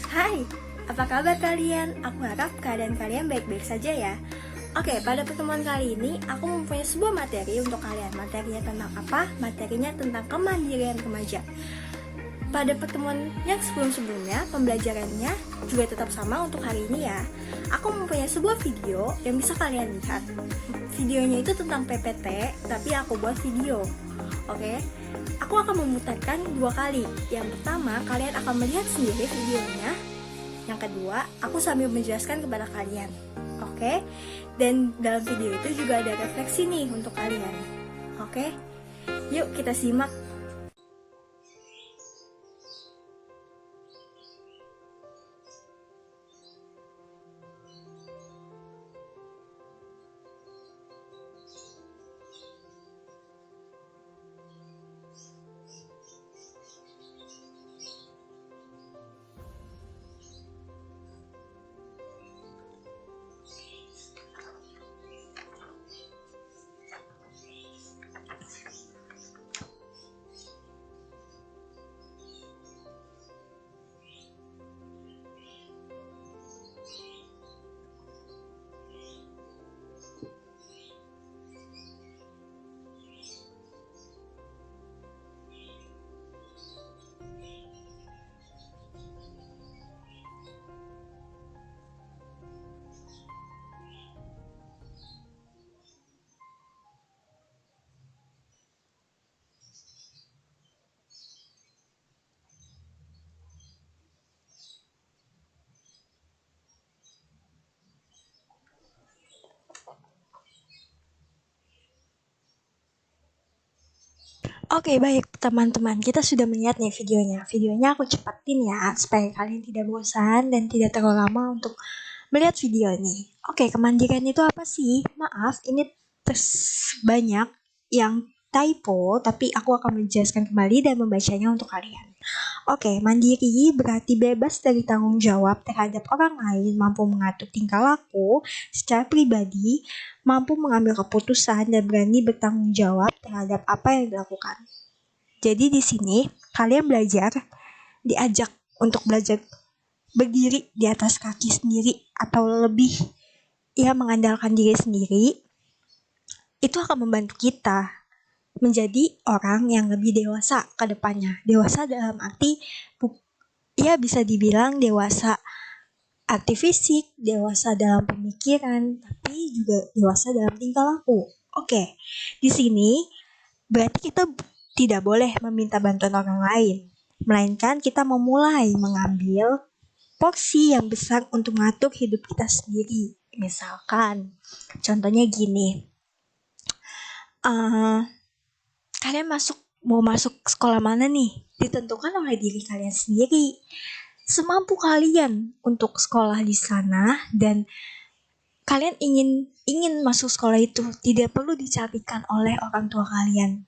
Hai, apa kabar kalian? Aku harap keadaan kalian baik-baik saja ya. Oke, pada pertemuan kali ini aku mempunyai sebuah materi untuk kalian. Materinya tentang apa? Materinya tentang kemandirian remaja. Pada pertemuan yang sebelum-sebelumnya, pembelajarannya juga tetap sama untuk hari ini ya. Aku mempunyai sebuah video yang bisa kalian lihat. Videonya itu tentang PPT, tapi aku buat video. Oke, aku akan memutarkan 2 kali. Yang pertama, kalian akan melihat sendiri videonya. Yang kedua, aku sambil menjelaskan kepada kalian. Oke, dan dalam video itu juga ada refleksi nih untuk kalian. Oke, yuk kita simak. Oke, baik teman-teman, kita sudah melihat nih videonya. Videonya aku cepatin ya, supaya kalian tidak bosan dan tidak terlalu lama untuk melihat video ini. Oke, kemandirian itu apa sih? Maaf, ini banyak yang typo, tapi aku akan menjelaskan kembali dan membacanya untuk kalian. Oke, mandiri berarti bebas dari tanggung jawab terhadap orang lain, mampu mengatur tingkah laku secara pribadi, mampu mengambil keputusan dan berani bertanggung jawab terhadap apa yang dilakukan. Jadi di sini kalian diajak untuk belajar berdiri di atas kaki sendiri atau lebih mengandalkan diri sendiri. Itu akan membantu kita menjadi orang yang lebih dewasa ke depannya. Dewasa dalam arti bisa dibilang dewasa arti fisik, dewasa dalam pemikiran, tapi juga dewasa dalam tingkah laku. Oke, di sini berarti kita tidak boleh meminta bantuan orang lain, melainkan kita memulai mengambil porsi yang besar untuk mengatur hidup kita sendiri. Misalkan, contohnya gini, kalian mau masuk sekolah mana nih? Ditentukan oleh diri kalian sendiri. Semampu kalian untuk sekolah di sana dan kalian ingin masuk sekolah itu, tidak perlu dicarikan oleh orang tua kalian.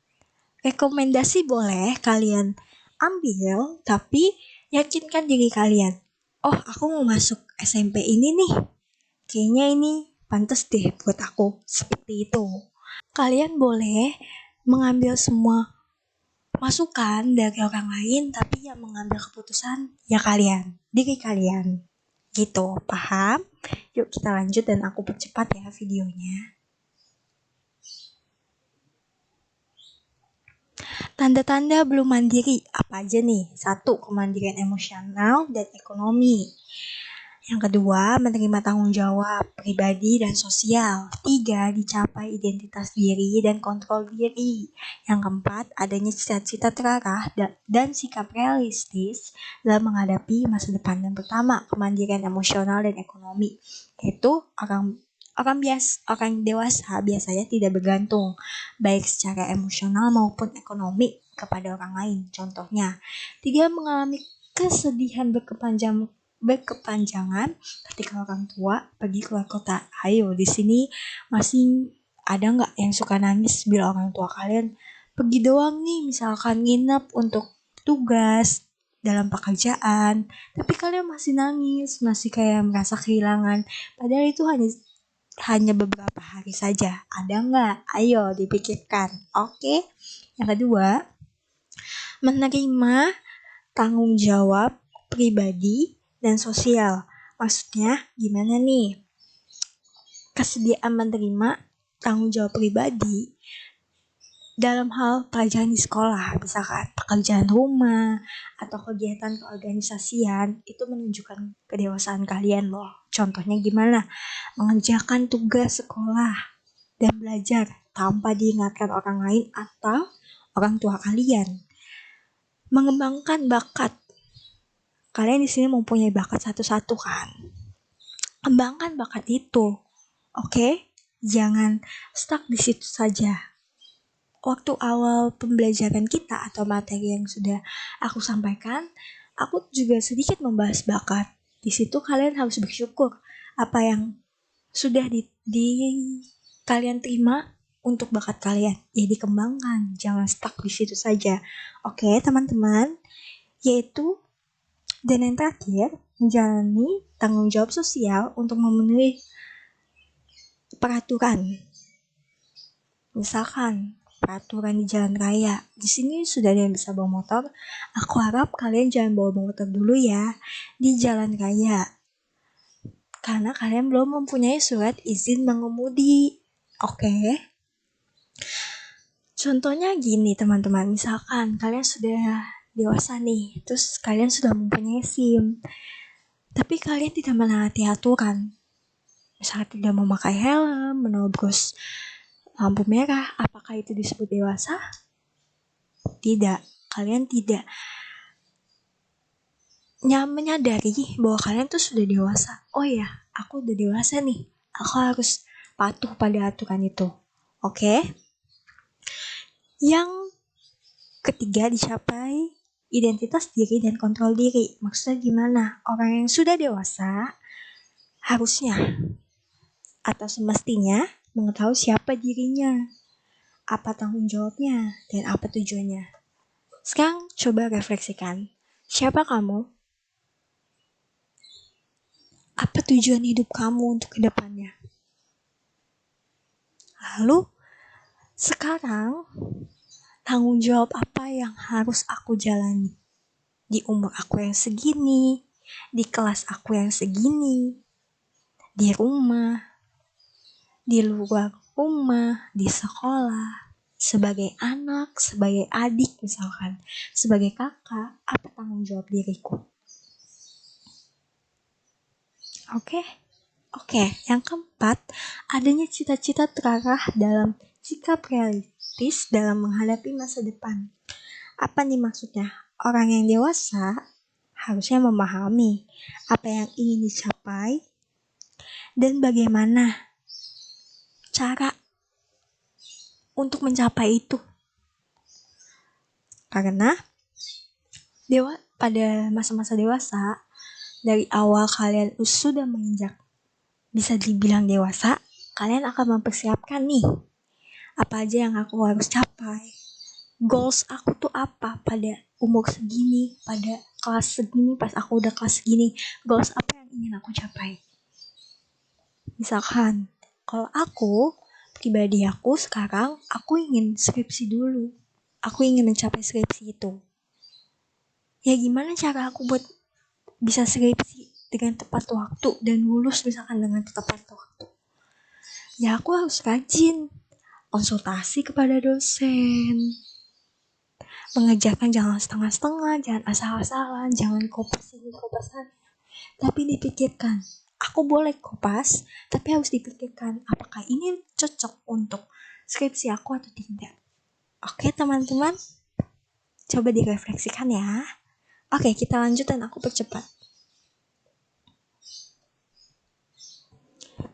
Rekomendasi boleh kalian ambil, tapi yakinkan diri kalian. Oh, aku mau masuk SMP ini nih. Kayaknya ini pantas deh buat aku. Seperti itu. Kalian boleh mengambil semua masukan dari orang lain, tapi yang mengambil keputusan ya kalian, diri kalian. Gitu, paham? Yuk kita lanjut dan aku percepat ya videonya. Tanda-tanda belum mandiri apa aja nih? 1. Kemandirian emosional dan ekonomi. Yang kedua, menerima tanggung jawab pribadi dan sosial. 3. Dicapai identitas diri dan kontrol diri. Yang keempat, adanya cita-cita terarah dan sikap realistis dalam menghadapi masa depan. Dan pertama, kemandirian emosional dan ekonomi. Yaitu orang dewasa biasanya tidak bergantung baik secara emosional maupun ekonomi kepada orang lain. Contohnya, tidak mengalami kesedihan berkepanjangan ketika orang tua pergi keluar kota. Ayo, di sini masih ada nggak yang suka nangis bila orang tua kalian pergi doang nih, misalkan nginep untuk tugas dalam pekerjaan, tapi kalian masih nangis, masih kayak merasa kehilangan, padahal itu hanya beberapa hari saja. Ada nggak? Ayo dipikirkan. Oke. Yang kedua, menerima tanggung jawab pribadi dan sosial. Maksudnya gimana nih? Kesediaan menerima tanggung jawab pribadi dalam hal pelajaran di sekolah, misalkan pekerjaan rumah atau kegiatan keorganisasian, itu menunjukkan kedewasaan kalian loh. Contohnya gimana? Mengerjakan tugas sekolah dan belajar tanpa diingatkan orang lain atau orang tua kalian. Mengembangkan bakat. Kalian di sini mempunyai bakat satu-satu kan? Kembangkan bakat itu. Oke? Jangan stuck di situ saja. Waktu awal pembelajaran kita atau materi yang sudah aku sampaikan, aku juga sedikit membahas bakat. Di situ kalian harus bersyukur apa yang sudah di kalian terima untuk bakat kalian. Ya dikembangkan, jangan stuck di situ saja. Oke, teman-teman. Yaitu dan yang terakhir, menjalani tanggung jawab sosial untuk memenuhi peraturan. Misalkan peraturan di jalan raya. Di sini sudah ada yang bisa bawa motor. Aku harap kalian jangan bawa motor dulu ya di jalan raya. Karena kalian belum mempunyai surat izin mengemudi. Oke? Contohnya gini teman-teman. Misalkan kalian sudah dewasa nih. Terus kalian sudah mempunyai SIM. Tapi kalian tidak menaati aturan. Misalnya tidak memakai helm, menerobos lampu merah, apakah itu disebut dewasa? Tidak, kalian tidak menyadari bahwa kalian tuh sudah dewasa. Oh ya, aku udah dewasa nih, aku harus patuh pada aturan itu. Oke? Yang ketiga dicapai identitas diri dan kontrol diri. Maksudnya gimana? Orang yang sudah dewasa harusnya atau semestinya mengetahui siapa dirinya, apa tanggung jawabnya, dan apa tujuannya. Sekarang coba refleksikan. Siapa kamu? Apa tujuan hidup kamu untuk kedepannya? Lalu, sekarang tanggung jawab apa yang harus aku jalani? Di umur aku yang segini, di kelas aku yang segini, di rumah, di luar rumah, di sekolah, sebagai anak, sebagai adik misalkan, sebagai kakak, apa tanggung jawab diriku? Oke, yang keempat, adanya cita-cita terarah dalam sikap realistis dalam menghadapi masa depan. Apa nih maksudnya? Orang yang dewasa harusnya memahami apa yang ingin dicapai dan bagaimana cara untuk mencapai itu. Karena pada masa-masa dewasa, dari awal kalian sudah menginjak bisa dibilang dewasa, kalian akan mempersiapkan nih apa aja yang aku harus capai. Goals aku tuh apa pada umur segini, pada kelas segini, pas aku udah kelas segini, goals apa yang ingin aku capai. Misalkan, kalau aku, pribadi aku sekarang, aku ingin skripsi dulu. Aku ingin mencapai skripsi itu. Ya gimana cara aku buat bisa skripsi dengan tepat waktu dan lulus misalkan dengan tepat waktu? Ya aku harus rajin, konsultasi kepada dosen, mengerjakan jangan setengah-setengah, jangan asal-asalan, jangan kopas ini kopas sana. Tapi dipikirkan, aku boleh kopas, tapi harus dipikirkan apakah ini cocok untuk skripsi aku atau tidak. Oke teman-teman, coba direfleksikan ya. Oke, kita lanjut dan aku percepat.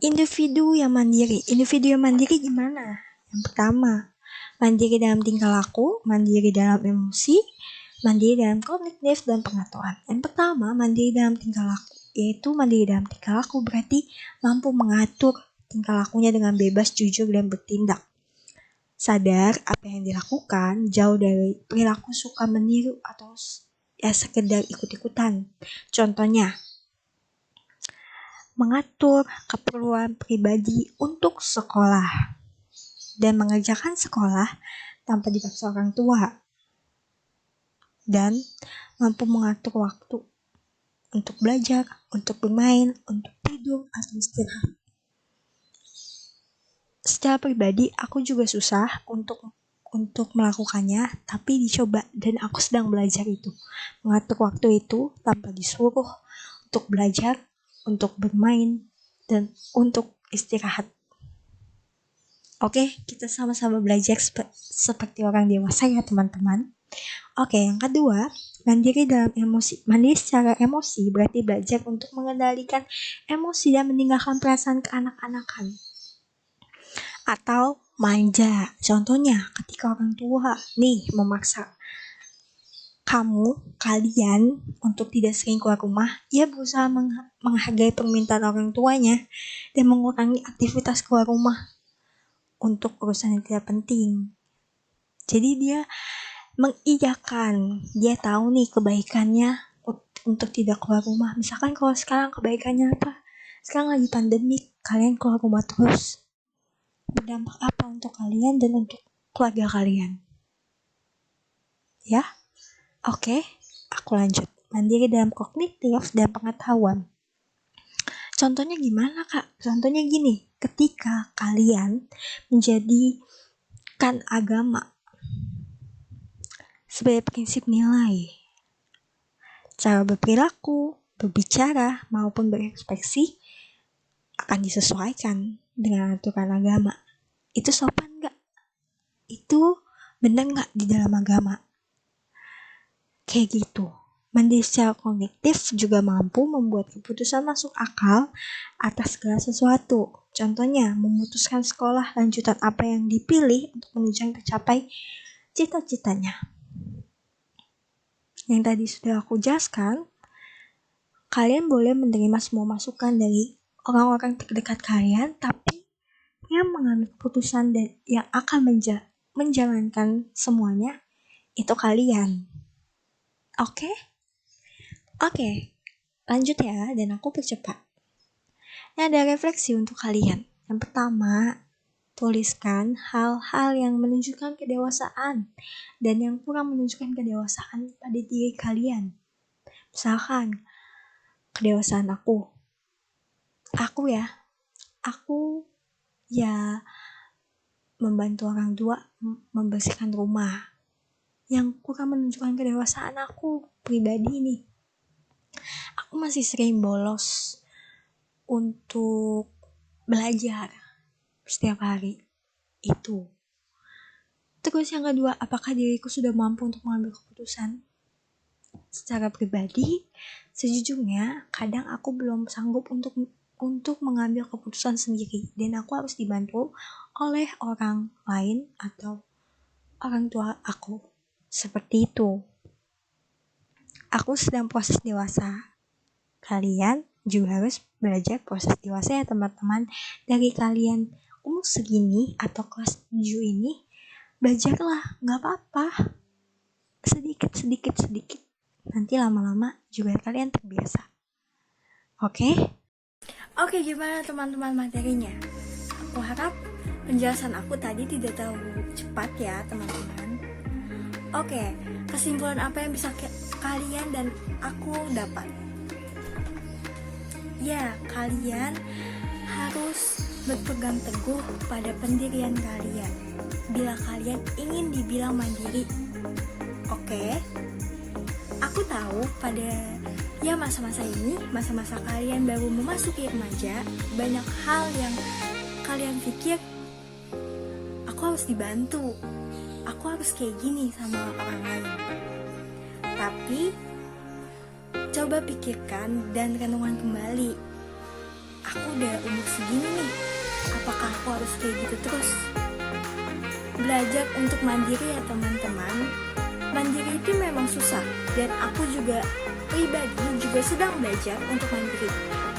Individu yang mandiri gimana? Yang pertama, mandiri dalam tingkah laku, mandiri dalam emosi, mandiri dalam kognitif dan pengetahuan. Yang pertama, mandiri dalam tingkah laku, yaitu mandiri dalam tingkah laku berarti mampu mengatur tingkah lakunya dengan bebas, jujur, dan bertindak. Sadar apa yang dilakukan, jauh dari perilaku suka meniru atau ya sekedar ikut-ikutan. Contohnya, mengatur keperluan pribadi untuk sekolah dan mengerjakan sekolah tanpa dipaksa orang tua, dan mampu mengatur waktu untuk belajar, untuk bermain, untuk tidur, atau istirahat. Secara pribadi, aku juga susah untuk melakukannya, tapi dicoba dan aku sedang belajar itu. Mengatur waktu itu tanpa disuruh untuk belajar, untuk bermain, dan untuk istirahat. Oke, kita sama-sama belajar seperti orang dewasa ya teman-teman. Oke, yang kedua, mandiri dalam emosi. Mandiri secara emosi berarti belajar untuk mengendalikan emosi dan meninggalkan perasaan kekanak-kanakan atau manja. Contohnya, ketika orang tua nih memaksa kalian untuk tidak sering keluar rumah, ia berusaha menghargai permintaan orang tuanya dan mengurangi aktivitas keluar rumah untuk urusan yang tidak penting. Jadi dia mengiyakan, dia tahu nih kebaikannya untuk tidak keluar rumah. Misalkan kalau sekarang kebaikannya apa? Sekarang lagi pandemi, kalian keluar rumah terus. Berdampak apa untuk kalian dan untuk keluarga kalian? Ya, oke, aku lanjut. Mandiri dalam kognitif dan pengetahuan. Contohnya gimana kak? Contohnya gini, ketika kalian menjadikan agama sebagai prinsip nilai, cara berperilaku, berbicara, maupun berekspresi akan disesuaikan dengan aturan agama. Itu sopan gak? Itu benar gak di dalam agama? Kayak gitu. Mandiri secara kognitif juga mampu membuat keputusan masuk akal atas segala sesuatu. Contohnya, memutuskan sekolah lanjutan apa yang dipilih untuk mencapai cita-citanya. Yang tadi sudah aku jelaskan, kalian boleh menerima semua masukan dari orang-orang terdekat kalian, tapi yang mengambil keputusan dan yang akan menjalankan semuanya itu kalian. Oke, lanjut ya, dan aku percepat. Ini ada refleksi untuk kalian. Yang pertama, tuliskan hal-hal yang menunjukkan kedewasaan dan yang kurang menunjukkan kedewasaan pada diri kalian. Misalkan, kedewasaan aku ya membantu orang tua membersihkan rumah. Yang kurang menunjukkan kedewasaan aku pribadi nih, aku masih sering bolos untuk belajar setiap hari itu. Terus yang kedua, apakah diriku sudah mampu untuk mengambil keputusan? Secara pribadi, sejujurnya kadang aku belum sanggup untuk mengambil keputusan sendiri dan aku harus dibantu oleh orang lain atau orang tua aku. Seperti itu. Aku sedang proses dewasa. Kalian juga harus belajar proses dewasa ya teman-teman. Dari kalian umur segini atau kelas 7 ini, belajarlah, gak apa-apa. Sedikit. Nanti lama-lama juga kalian terbiasa. Oke, gimana teman-teman materinya? Aku harap penjelasan aku tadi tidak terlalu cepat ya teman-teman. Oke, kesimpulan apa yang bisa kalian dan aku dapat? Ya, kalian harus berpegang teguh pada pendirian kalian bila kalian ingin dibilang mandiri. Oke? Aku tahu pada masa-masa ini, masa-masa kalian baru memasuki remaja, banyak hal yang kalian pikir, aku harus dibantu, aku harus kayak gini sama orang lain. Tapi coba pikirkan dan renungan kembali, aku udah umur segini nih, apakah aku harus kayak gitu terus? Belajar untuk mandiri ya teman-teman. Mandiri itu memang susah, dan aku juga pribadi juga sedang belajar untuk mandiri.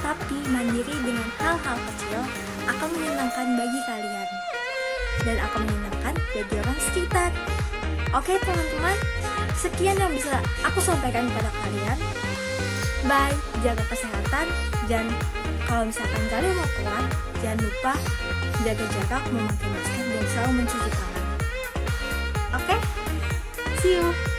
Tapi mandiri dengan hal-hal kecil akan menyenangkan bagi kalian dan akan menyenangkan bagi orang sekitar. Oke teman-teman, sekian yang bisa aku sampaikan kepada kalian. Bye, jaga kesehatan, dan kalau misalkan kalian mau keluar, jangan lupa jaga jarak, memakai masker, dan selalu mencuci tangan. Oke? See you!